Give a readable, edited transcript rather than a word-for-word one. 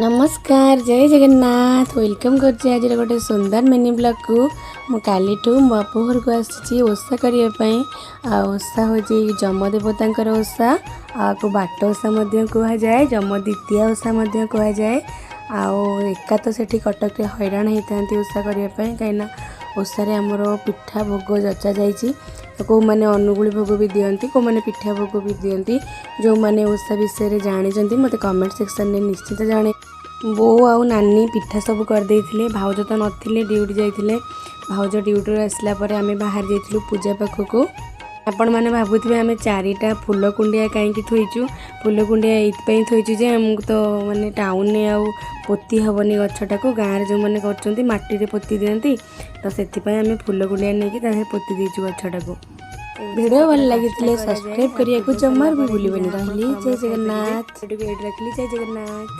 नमस्कार जय जगन्नाथ वेलकम कर आज गोटे सुंदर मिनी ब्लॉग को मुझे मो बापघर को आसी ओषा करने ओषा हूँ जमदेवता ओषा आपको बाट ओषा कह जाए जम द्वितीय ओषा कह जाए एका तो सेठी कटक हैरान होता ओषा करने कहीं ओषारे आमर पिठा भोग जचा जाइए कौ मैंने अनुगुली भोग भी दियंती कौ मैंने पिठा भोग भी दियंती जो मैंने ओषा विषय जानी मत कमेंट सेक्शन में निश्चित जाने। बो आउ नानी पिठा सब करदे भाउज तो नथिले ड्यूटी जाइए भाउज ड्यूटी आसला आम बाहर जाइलु पूजा पाखक आपण मैंने भावुवे आम चारिटा फुल कुंडिया कहीं थोचु फुल कुंडिया ये थोचु जे आमको तो माने टाउन में आउ पोती हेनी गछटा को गाँव जो मैंने कर पोती दिखती तो से आम फुल कुंडिया नहीं पोती देचु गछटा को। वीडियो भल लगी सब्सक्राइब करने को जमार भी भूल रही। जय जगन्नाथ रखली जय जगन्नाथ।